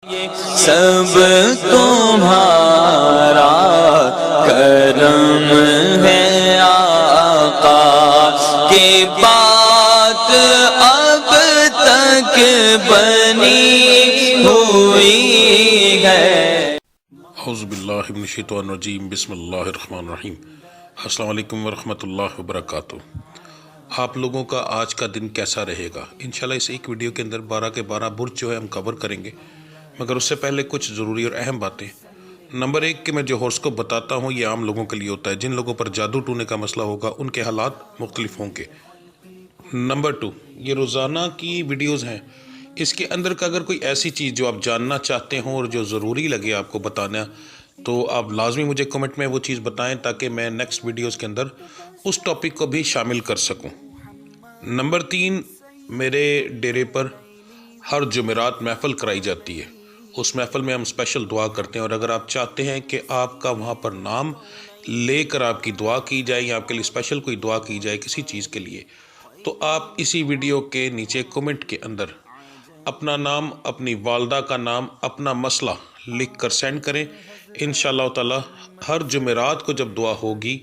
سب تمہارا کرم ہے آقا کی بات اب تک بنی ہوئی ہے۔ اعوذ باللہ من الشیطان الرجیم، بسم اللہ الرحمن الرحیم۔ السلام علیکم ورحمۃ اللہ وبرکاتہ۔ آپ لوگوں کا آج کا دن کیسا رہے گا؟ انشاءاللہ اس ایک ویڈیو کے اندر 12 کے 12 برج جو ہے ہم کور کریں گے، مگر اس سے پہلے کچھ ضروری اور اہم باتیں۔ نمبر 1 کہ میں جو ہورسکوپ بتاتا ہوں یہ عام لوگوں کے لیے ہوتا ہے، جن لوگوں پر جادو ٹونے کا مسئلہ ہوگا ان کے حالات مختلف ہوں گے۔ نمبر 2 یہ روزانہ کی ویڈیوز ہیں، اس کے اندر کا اگر کوئی ایسی چیز جو آپ جاننا چاہتے ہوں اور جو ضروری لگے آپ کو بتانا، تو آپ لازمی مجھے کمنٹ میں وہ چیز بتائیں تاکہ میں نیکسٹ ویڈیوز کے اندر اس ٹاپک کو بھی شامل کر سکوں۔ نمبر 3 میرے ڈیرے پر ہر جمعرات محفل کرائی جاتی ہے، اس محفل میں ہم اسپیشل دعا کرتے ہیں، اور اگر آپ چاہتے ہیں کہ آپ کا وہاں پر نام لے کر آپ کی دعا کی جائے یا آپ کے لیے اسپیشل کوئی دعا کی جائے کسی چیز کے لیے، تو آپ اسی ویڈیو کے نیچے کمنٹ کے اندر اپنا نام، اپنی والدہ کا نام، اپنا مسئلہ لکھ کر سینڈ کریں۔ انشاءاللہ تعالی ہر جمعرات کو جب دعا ہوگی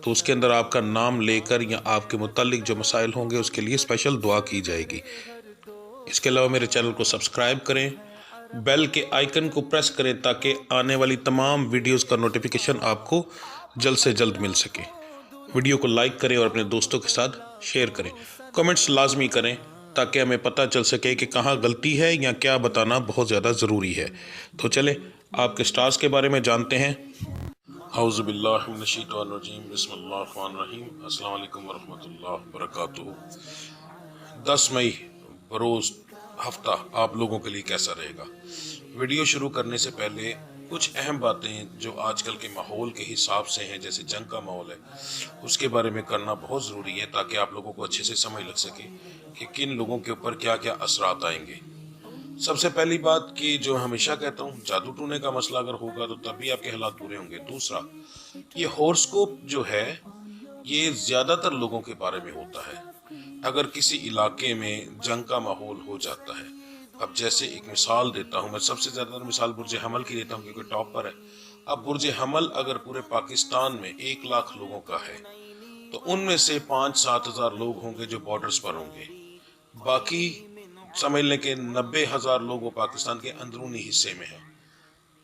تو اس کے اندر آپ کا نام لے کر یا آپ کے متعلق جو مسائل ہوں گے اس کے لیے اسپیشل دعا کی جائے گی۔ اس کے علاوہ میرے چینل کو سبسکرائب کریں، بیل کے آئیکن کو پریس کریں تاکہ آنے والی تمام ویڈیوز کا نوٹیفیکیشن آپ کو جلد سے جلد مل سکے۔ ویڈیو کو لائک کریں اور اپنے دوستوں کے ساتھ شیئر کریں۔ کمنٹس لازمی کریں تاکہ ہمیں پتہ چل سکے کہ کہاں غلطی ہے یا کیا بتانا بہت زیادہ ضروری ہے۔ تو چلیں آپ کے سٹارز کے بارے میں جانتے ہیں۔ اعوذ باللہ من الشیطان الرجیم، بسم اللہ الرحمن الرحیم۔ السلام علیکم ورحمۃ اللہ وبرکاتہ۔ 10 مئی بروز ہفتہ آپ لوگوں کے لیے کیسا رہے گا؟ ویڈیو شروع کرنے سے پہلے کچھ اہم باتیں جو آج کل کے ماحول کے حساب سے ہیں، جیسے جنگ کا ماحول ہے، اس کے بارے میں کرنا بہت ضروری ہے تاکہ آپ لوگوں کو اچھے سے سمجھ لگ سکے کہ کن لوگوں کے اوپر کیا کیا اثرات آئیں گے۔ سب سے پہلی بات کہ جو ہمیشہ کہتا ہوں، جادو ٹونے کا مسئلہ اگر ہوگا تو تب بھی آپ کے حالات برے ہوں گے۔ دوسرا، یہ ہورسکوپ جو ہے یہ زیادہ تر لوگوں کے بارے میں ہوتا ہے۔ اگر کسی علاقے میں جنگ کا ماحول ہو جاتا ہے، اب جیسے ایک مثال دیتا ہوں، میں سب سے زیادہ مثال برج حمل کی دیتا ہوں کیونکہ ٹاپ پر ہے۔ اب برج حمل اگر پورے پاکستان میں 1 لاکھ لوگوں کا ہے تو ان میں سے 5-7 ہزار لوگ ہوں گے جو بارڈرز پر ہوں گے، باقی سمجھ لیں کہ 90,000 لوگ وہ پاکستان کے اندرونی حصے میں ہیں۔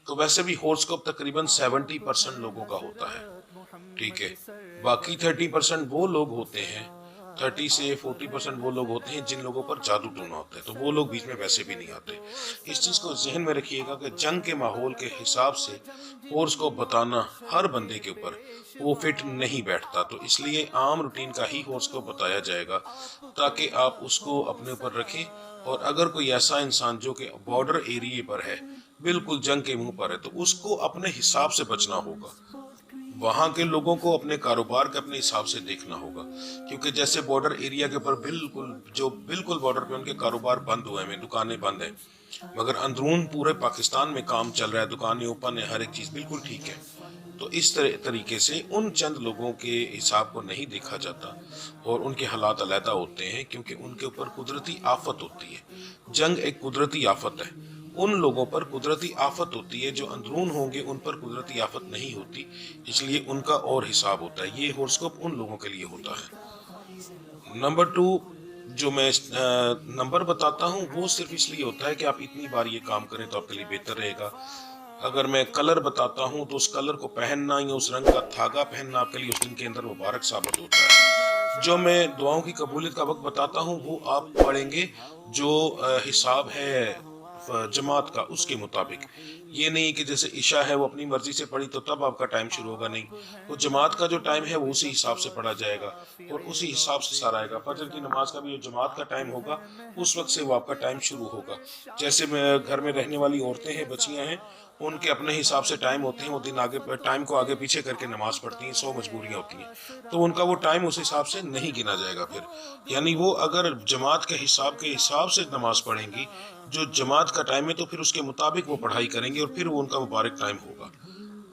تو ویسے بھی ہورسکوپ تقریباً 70% لوگوں کا ہوتا ہے، ٹھیک ہے۔ باقی 30% وہ لوگ ہوتے ہیں، 30 سے 40% وہ لوگ ہوتے ہیں جن لوگوں پر جادو ٹونا ہوتا ہے، تو وہ لوگ بیچ میں ویسے بھی نہیں آتے۔ اس چیز کو ذہن میں رکھیے گا کہ جنگ کے ماحول کے حساب سے ہورسکوپ بتانا ہر بندے کے اوپر وہ فٹ نہیں بیٹھتا، تو اس لیے عام روٹین کا ہی ہورسکوپ بتایا جائے گا تاکہ آپ اس کو اپنے اوپر رکھیں۔ اور اگر کوئی ایسا انسان جو کہ بارڈر ایریے پر ہے، بالکل جنگ کے منہ پر ہے، تو اس کو اپنے حساب سے بچنا ہوگا۔ وہاں کے لوگوں کو اپنے کاروبار کے اپنے حساب سے دیکھنا ہوگا، کیونکہ جیسے بارڈر ایریا کے اوپر بالکل بارڈر پہ ان کے کاروبار بند ہوئے ہیں، دکانیں بند ہیں، مگر اندرون پورے پاکستان میں کام چل رہا ہے، دکانیں اوپن ہیں، ہر ایک چیز بالکل ٹھیک ہے۔ تو اس طریقے سے ان چند لوگوں کے حساب کو نہیں دیکھا جاتا اور ان کے حالات علیحدہ ہوتے ہیں، کیونکہ ان کے اوپر قدرتی آفت ہوتی ہے۔ جنگ ایک قدرتی آفت ہے، ان لوگوں پر قدرتی آفت ہوتی ہے، جو اندرون ہوں گے ان پر قدرتی آفت نہیں ہوتی، اس لیے ان کا اور حساب ہوتا ہے۔ یہ ہورسکوپ ان لوگوں کے لیے ہوتا ہے۔ نمبر 2 جو میں نمبر بتاتا ہوں وہ صرف اس لیے ہوتا ہے کہ آپ اتنی بار یہ کام کریں تو آپ کے لیے بہتر رہے گا۔ اگر میں کلر بتاتا ہوں تو اس کلر کو پہننا یا اس رنگ کا دھاگا پہننا آپ کے لیے اس دن کے اندر مبارک ثابت ہوتا ہے۔ جو میں دعاؤں کی قبولیت کا وقت بتاتا ہوں وہ آپ پڑھیں گے جو حساب ہے جماعت کا، اس کے مطابق۔ یہ نہیں کہ جیسے عشاء ہے وہ اپنی مرضی سے پڑھی تو تب آپ کا ٹائم شروع ہوگا، نہیں، وہ جماعت کا جو ٹائم ہے وہ اسی حساب سے پڑھا جائے گا اور اسی حساب سے سارا آئے گا۔ فجر کی نماز کا بھی جو جماعت کا ٹائم ہوگا اس وقت سے وہ آپ کا ٹائم شروع ہوگا۔ جیسے گھر میں رہنے والی عورتیں ہیں، بچیاں ہیں، ان کے اپنے حساب سے ٹائم ہوتے ہیں، وہ دن ٹائم کو آگے پیچھے کر کے نماز پڑھتی ہیں، 100 مجبوریاں ہوتی ہیں، تو ان کا وہ ٹائم اس حساب سے نہیں گنا جائے گا پھر، یعنی وہ اگر جماعت کے حساب سے نماز پڑھیں گی، جو جماعت کا ٹائم ہے، تو پھر اس کے مطابق وہ پڑھائی کریں گے اور پھر وہ ان کا مبارک ٹائم ہوگا۔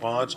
5।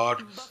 8।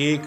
1,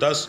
10,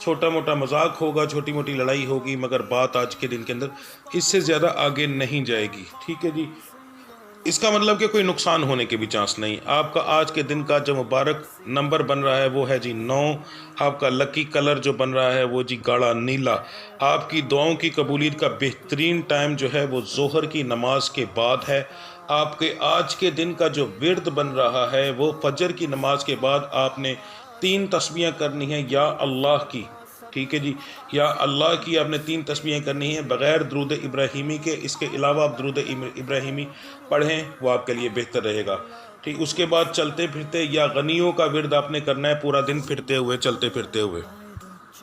چھوٹا موٹا مذاق ہوگا، چھوٹی موٹی لڑائی ہوگی، مگر بات آج کے دن کے اندر اس سے زیادہ آگے نہیں جائے گی، ٹھیک ہے جی۔ اس کا مطلب کہ کوئی نقصان ہونے کے بھی چانس نہیں۔ آپ کا آج کے دن کا جو مبارک نمبر بن رہا ہے وہ ہے جی 9۔ آپ کا لکی کلر جو بن رہا ہے وہ جی گاڑھا نیلا۔ آپ کی دعاؤں کی قبولیت کا بہترین ٹائم جو ہے وہ ظہر کی نماز کے بعد ہے۔ آپ کے آج کے دن کا جو ورد بن رہا ہے وہ فجر کی نماز کے بعد آپ نے 3 تسبیحیں کرنی ہیں یا اللہ کی، ٹھیک ہے جی، یا اللہ کی آپ نے 3 تسبیحیں کرنی ہیں بغیر درود ابراہیمی کے۔ اس کے علاوہ آپ درود ابراہیمی پڑھیں، وہ آپ کے لیے بہتر رہے گا، ٹھیک۔ اس کے بعد چلتے پھرتے یا غنیوں کا ورد آپ نے کرنا ہے پورا دن پھرتے ہوئے، چلتے پھرتے ہوئے۔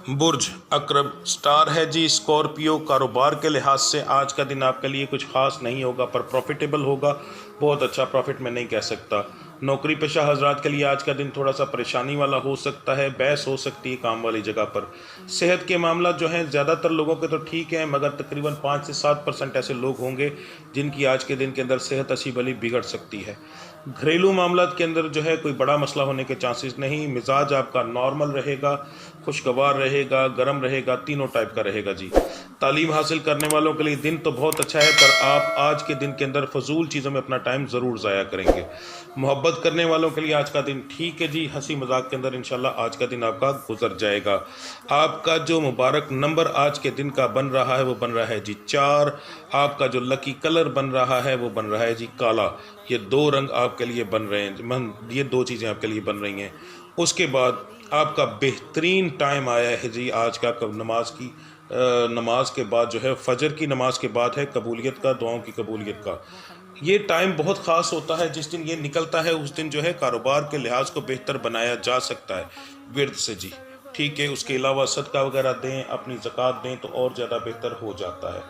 برج عقرب سٹار ہے جی اسکارپیو۔ کاروبار کے لحاظ سے آج کا دن آپ کے لیے کچھ خاص نہیں ہوگا، پر پروفیٹیبل ہوگا، بہت اچھا پروفٹ میں نہیں کہہ سکتا۔ نوکری پیشہ حضرات کے لیے آج کا دن تھوڑا سا پریشانی والا ہو سکتا ہے، بحث ہو سکتی ہے کام والی جگہ پر۔ صحت کے معاملات جو ہیں زیادہ تر لوگوں کے تو ٹھیک ہیں، مگر تقریباً 5 سے 7% ایسے لوگ ہوں گے جن کی آج کے دن کے اندر صحت اچھی بھلی بگڑ سکتی ہے۔ گھریلو معاملات کے اندر جو ہے کوئی بڑا مسئلہ ہونے کے چانسز نہیں۔ مزاج آپ کا نارمل رہے گا، خوشگوار رہے گا، گرم رہے گا، تینوں ٹائپ کا رہے گا جی۔ تعلیم حاصل کرنے والوں کے لیے دن تو بہت اچھا ہے، پر آپ آج کے دن کے اندر فضول چیزوں میں اپنا ٹائم ضرور ضائع کریں گے۔ محبت کرنے والوں کے لیے آج کا دن ٹھیک ہے جی، ہنسی مذاق کے اندر انشاءاللہ آج کا دن آپ کا گزر جائے گا۔ آپ کا جو مبارک نمبر آج کے دن کا بن رہا ہے وہ بن رہا ہے جی 4۔ آپ کا جو لکی کلر بن رہا ہے وہ بن رہا ہے جی کالا۔ یہ 2 رنگ آپ کے لیے بن رہے ہیں، یہ 2 چیزیں آپ کے لیے بن رہی ہیں۔ اس کے بعد آپ کا بہترین ٹائم آیا ہے جی آج کا نماز کے بعد جو ہے فجر کی نماز کے بعد ہے قبولیت کا، دعاؤں کی قبولیت کا۔ یہ ٹائم بہت خاص ہوتا ہے، جس دن یہ نکلتا ہے اس دن جو ہے کاروبار کے لحاظ کو بہتر بنایا جا سکتا ہے ورد سے جی، ٹھیک ہے۔ اس کے علاوہ صدقہ وغیرہ دیں، اپنی زکوٰۃ دیں تو اور زیادہ بہتر ہو جاتا ہے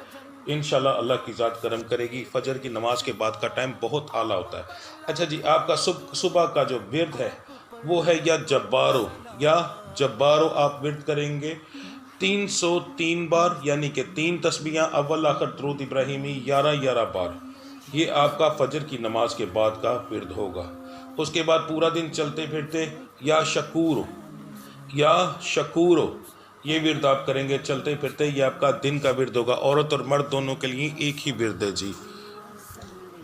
انشاءاللہ۔ اللہ کی ذات کرم کرے گی۔ فجر کی نماز کے بعد کا ٹائم بہت اعلیٰ ہوتا ہے۔ اچھا جی، آپ کا صبح کا جو ورد ہے وہ ہے یا جبارو آپ ورد کریں گے 303 بار، یعنی کہ 3 تسبیحاں اول آخر درود ابراہیمی 11 بار۔ یہ آپ کا فجر کی نماز کے بعد کا ورد ہوگا۔ اس کے بعد پورا دن چلتے پھرتے یا شکورو یہ ورد آپ کریں گے چلتے پھرتے، یہ آپ کا دن کا ورد ہوگا۔ عورت اور مرد دونوں کے لیے ایک ہی ورد ہے جی۔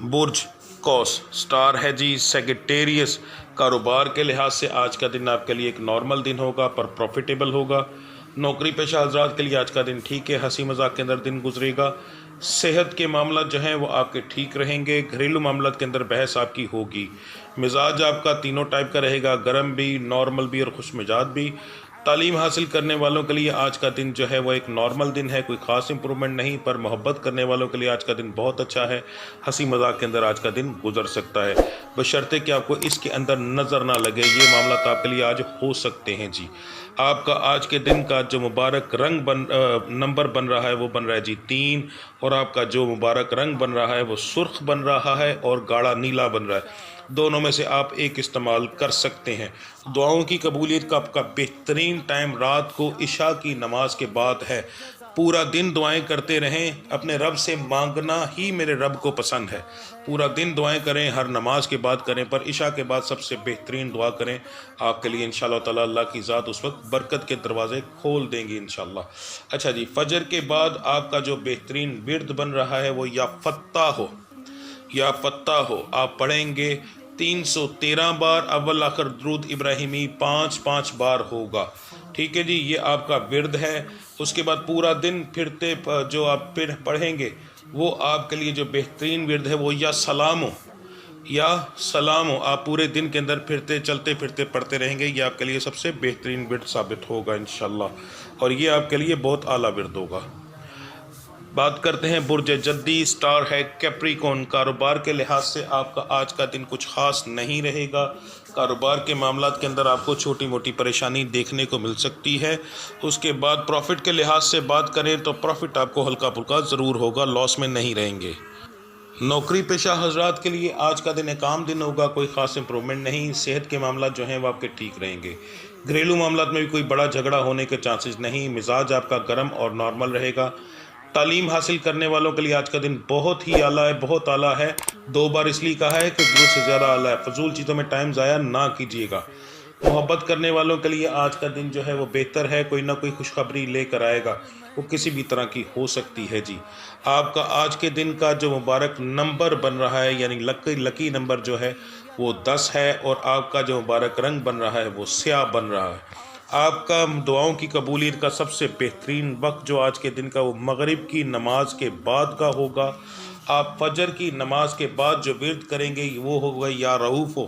برج قوس سٹار ہے جی سیگیٹیریس۔ کاروبار کے لحاظ سے آج کا دن آپ کے لیے ایک نارمل دن ہوگا، پر پروفیٹیبل ہوگا۔ نوکری پیشہ حضرات کے لیے آج کا دن ٹھیک ہے، ہنسی مذاق کے اندر دن گزرے گا۔ صحت کے معاملات جو ہیں وہ آپ کے ٹھیک رہیں گے۔ گھریلو معاملات کے اندر بحث آپ کی ہوگی۔ مزاج آپ کا تینوں ٹائپ کا رہے گا، گرم بھی، نارمل بھی اور خوش مزاج بھی۔ تعلیم حاصل کرنے والوں کے لیے آج کا دن جو ہے وہ ایک نارمل دن ہے، کوئی خاص امپرومنٹ نہیں، پر محبت کرنے والوں کے لیے آج کا دن بہت اچھا ہے، ہنسی مذاق کے اندر آج کا دن گزر سکتا ہے، بشرطے کہ آپ کو اس کے اندر نظر نہ لگے۔ یہ معاملات آپ کے لیے آج ہو سکتے ہیں جی۔ آپ کا آج کے دن کا جو مبارک نمبر بن رہا ہے وہ بن رہا ہے جی 3، اور آپ کا جو مبارک رنگ بن رہا ہے وہ سرخ بن رہا ہے اور گاڑھا نیلا بن رہا ہے۔ دونوں میں سے آپ ایک استعمال کر سکتے ہیں۔ دعاؤں کی قبولیت کا آپ کا بہترین ٹائم رات کو عشاء کی نماز کے بعد ہے۔ پورا دن دعائیں کرتے رہیں، اپنے رب سے مانگنا ہی میرے رب کو پسند ہے۔ پورا دن دعائیں کریں، ہر نماز کے بعد کریں، پر عشاء کے بعد سب سے بہترین دعا کریں۔ آپ کے لیے انشاءاللہ تعالی اللہ کی ذات اس وقت برکت کے دروازے کھول دیں گی انشاءاللہ۔ اچھا جی، فجر کے بعد آپ کا جو بہترین ورد بن رہا ہے وہ یا فتح ہو آپ پڑھیں گے 313 بار، اول آخر درود ابراہیمی 5 بار ہوگا، ٹھیک ہے جی۔ یہ آپ کا ورد ہے۔ اس کے بعد پورا دن پھرتے جو آپ پڑھیں گے وہ آپ کے لیے جو بہترین ورد ہے وہ یا سلام ہو آپ پورے دن کے اندر پھرتے چلتے پھرتے پڑھتے رہیں گے۔ یہ آپ کے لیے سب سے بہترین ورد ثابت ہوگا انشاءاللہ، اور یہ آپ کے لیے بہت اعلیٰ ورد ہوگا۔ بات کرتے ہیں برج جدی سٹار ہے کیپریکون۔ کاروبار کے لحاظ سے آپ کا آج کا دن کچھ خاص نہیں رہے گا۔ کاروبار کے معاملات کے اندر آپ کو چھوٹی موٹی پریشانی دیکھنے کو مل سکتی ہے۔ اس کے بعد پروفٹ کے لحاظ سے بات کریں تو پروفٹ آپ کو ہلکا پھلکا ضرور ہوگا، لاس میں نہیں رہیں گے۔ نوکری پیشہ حضرات کے لیے آج کا دن ایک عام دن ہوگا، کوئی خاص امپرومنٹ نہیں۔ صحت کے معاملات جو ہیں وہ آپ کے ٹھیک رہیں گے۔ گھریلو معاملات میں بھی کوئی بڑا جھگڑا ہونے کے چانسز نہیں۔ مزاج آپ کا گرم اور نارمل رہے گا۔ تعلیم حاصل کرنے والوں کے لیے آج کا دن بہت ہی اعلیٰ ہے، بہت اعلیٰ ہے۔ 2 بار اس لیے کہا ہے کہ ضرورت سے زیادہ اعلیٰ ہے، فضول چیزوں میں ٹائم ضائع نہ کیجیے گا۔ محبت کرنے والوں کے لیے آج کا دن جو ہے وہ بہتر ہے، کوئی نہ کوئی خوشخبری لے کر آئے گا، وہ کسی بھی طرح کی ہو سکتی ہے جی۔ آپ کا آج کے دن کا جو مبارک نمبر بن رہا ہے، یعنی لکی نمبر جو ہے وہ 10 ہے، اور آپ کا جو مبارک رنگ بن رہا ہے وہ سیاہ بن رہا ہے۔ آپ کا دعاؤں کی قبولیت کا سب سے بہترین وقت جو آج کے دن کا وہ مغرب کی نماز کے بعد کا ہوگا۔ آپ فجر کی نماز کے بعد جو ورد کریں گے وہ ہوگا یا رؤوفو،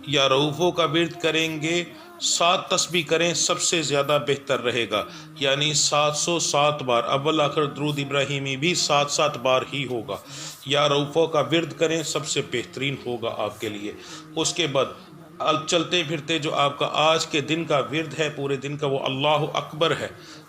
یا رؤوفو کا ورد کریں گے، 7 تسبیح کریں، سب سے زیادہ بہتر رہے گا، یعنی 707 بار، اول آخر درود ابراہیمی بھی 7 بار ہی ہوگا۔ یا رؤوفو کا ورد کریں، سب سے بہترین ہوگا آپ کے لیے۔ اس کے بعد چلتے پھرتے جو آپ کا آج کے دن کا ورد ہے پورے دن کا وہ اللہ اکبر ہے،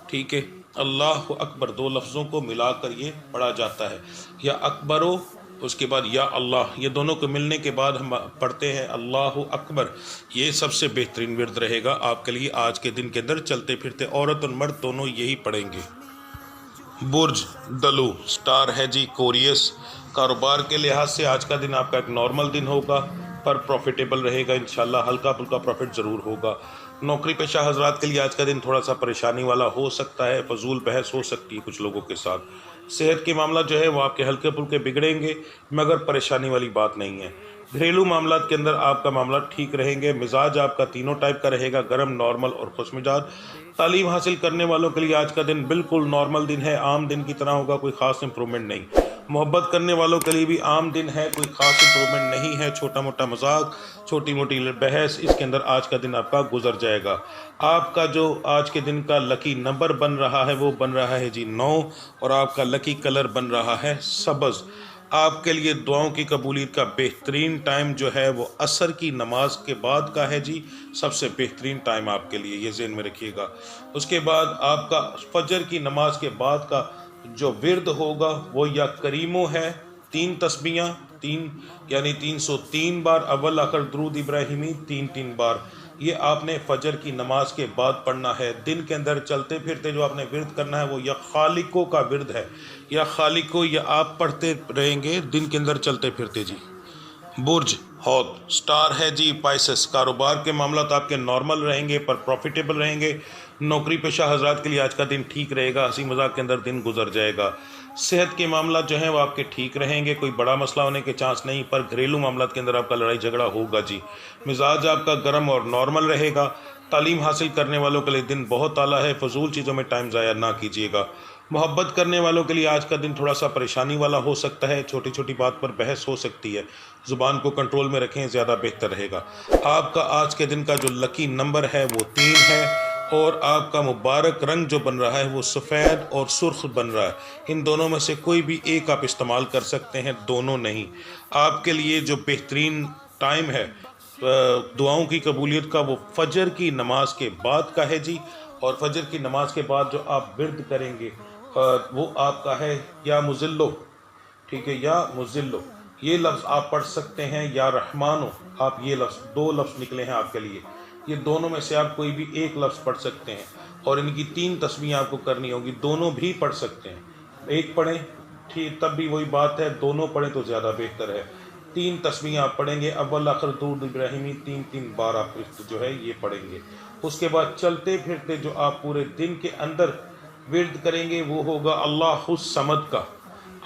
ٹھیک ہے۔ اللہ اکبر 2 لفظوں کو ملا کر یہ پڑھا جاتا ہے، یا اکبرو، اس کے بعد یا اللہ، یہ دونوں کو ملنے کے بعد ہم پڑھتے ہیں اللہ اکبر۔ یہ سب سے بہترین ورد رہے گا آپ کے لیے آج کے دن کے اندر چلتے پھرتے، عورت اور مرد دونوں یہی پڑھیں گے۔ برج دلو سٹار ہے جی کوریس۔ کاروبار کے لحاظ سے آج کا دن آپ کا ایک نارمل دن ہوگا، پر پروفیٹیبل رہے گا انشاءاللہ، ہلکا پھلکا پروفٹ ضرور ہوگا۔ نوکری پیشہ حضرات کے لیے آج کا دن تھوڑا سا پریشانی والا ہو سکتا ہے، فضول بحث ہو سکتی ہے کچھ لوگوں کے ساتھ۔ صحت کے معاملات جو ہے وہ آپ کے ہلکے پھلکے بگڑیں گے، مگر پریشانی والی بات نہیں ہے۔ گھریلو معاملات کے اندر آپ کا معاملات ٹھیک رہیں گے۔ مزاج آپ کا تینوں ٹائپ کا رہے گا، گرم، نارمل اور خوش مزاج۔ تعلیم حاصل کرنے والوں کے لیے آج کا دن بالکل نارمل دن ہے، عام دن کی طرح ہوگا، کوئی خاص امپرومنٹ نہیں۔ محبت کرنے والوں کے لیے بھی عام دن ہے، کوئی خاص امپرومنٹ نہیں ہے، چھوٹا موٹا مذاق، چھوٹی موٹی بحث، اس کے اندر آج کا دن آپ کا گزر جائے گا۔ آپ کا جو آج کے دن کا لکی نمبر بن رہا ہے وہ بن رہا ہے جی 9، اور آپ کا لکی کلر بن رہا ہے سبز۔ آپ کے لیے دعاؤں کی قبولیت کا بہترین ٹائم جو ہے وہ عصر کی نماز کے بعد کا ہے جی، سب سے بہترین ٹائم آپ کے لیے، یہ ذہن میں رکھیے گا۔ اس کے بعد آپ کا فجر کی نماز کے بعد کا جو ورد ہوگا وہ یا کریمو ہے، 3 تسبیحاں، 3 یعنی 303 بار، اول آخر درود ابراہیمی 3 بار، یہ آپ نے فجر کی نماز کے بعد پڑھنا ہے۔ دن کے اندر چلتے پھرتے جو آپ نے ورد کرنا ہے وہ یا خالقو کا ورد ہے، یا خالقو، یا آپ پڑھتے رہیں گے دن کے اندر چلتے پھرتے جی۔ برج حوت سٹار ہے جی پائسس۔ کاروبار کے معاملات آپ کے نارمل رہیں گے پر پروفیٹیبل رہیں گے۔ نوکری پیشہ حضرات کے لیے آج کا دن ٹھیک رہے گا، ہنسی مذاق کے اندر دن گزر جائے گا۔ صحت کے معاملات جو ہیں وہ آپ کے ٹھیک رہیں گے، کوئی بڑا مسئلہ ہونے کے چانس نہیں، پر گھریلو معاملات کے اندر آپ کا لڑائی جھگڑا ہوگا جی۔ مزاج آپ کا گرم اور نارمل رہے گا۔ تعلیم حاصل کرنے والوں کے لیے دن بہت اعلیٰ ہے، فضول چیزوں میں ٹائم ضائع نہ کیجیے گا۔ محبت کرنے والوں کے لیے آج کا دن تھوڑا سا پریشانی والا ہو سکتا ہے، چھوٹی چھوٹی بات پر بحث ہو سکتی ہے، زبان کو کنٹرول میں رکھیں، زیادہ بہتر رہے گا۔ آپ کا آج کے دن کا جو لکی نمبر ہے وہ 3 ہے، اور آپ کا مبارک رنگ جو بن رہا ہے وہ سفید اور سرخ بن رہا ہے۔ ان دونوں میں سے کوئی بھی ایک آپ استعمال کر سکتے ہیں، دونوں نہیں۔ آپ کے لیے جو بہترین ٹائم ہے دعاؤں کی قبولیت کا وہ فجر کی نماز کے بعد کا ہے جی، اور فجر کی نماز کے بعد جو آپ ورد کریں گے وہ آپ کا ہے یا مزلو، ٹھیک ہے، یا مزلو، یہ لفظ آپ پڑھ سکتے ہیں، یا رحمانو، آپ یہ لفظ 2 لفظ نکلے ہیں آپ کے لیے، یہ دونوں میں سے آپ کوئی بھی ایک لفظ پڑھ سکتے ہیں، اور ان کی 3 تسبیحیں آپ کو کرنی ہوگی، دونوں بھی پڑھ سکتے ہیں، ایک پڑھیں ٹھیک تب بھی وہی بات ہے، دونوں پڑھیں تو زیادہ بہتر ہے۔ 3 تسبیحیں آپ پڑھیں گے، اول آخر درود ابراہیمی 3 بار آپ جو ہے یہ پڑھیں گے۔ اس کے بعد چلتے پھرتے جو آپ پورے دن کے اندر ورد کریں گے وہ ہوگا اللہ الصمد کا،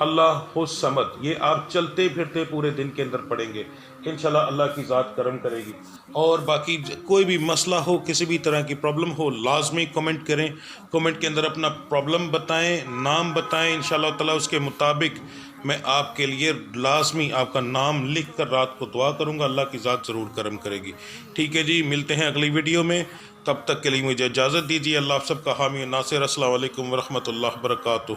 اللہ الصمد، یہ آپ چلتے پھرتے پورے دن کے اندر پڑھیں گے، انشاءاللہ اللہ کی ذات کرم کرے گی۔ اور باقی کوئی بھی مسئلہ ہو، کسی بھی طرح کی پرابلم ہو، لازمی کمنٹ کریں، کمنٹ کے اندر اپنا پرابلم بتائیں، نام بتائیں، انشاءاللہ تعالیٰ اس کے مطابق میں آپ کے لیے لازمی آپ کا نام لکھ کر رات کو دعا کروں گا، اللہ کی ذات ضرور کرم کرے گی۔ ٹھیک ہے جی، ملتے ہیں اگلی ویڈیو میں، تب تک کے لیے مجھے اجازت دیجیے۔ اللہ آپ سب کا حامی و ناصر۔ السلام علیکم ورحمۃ اللہ وبرکاتہ۔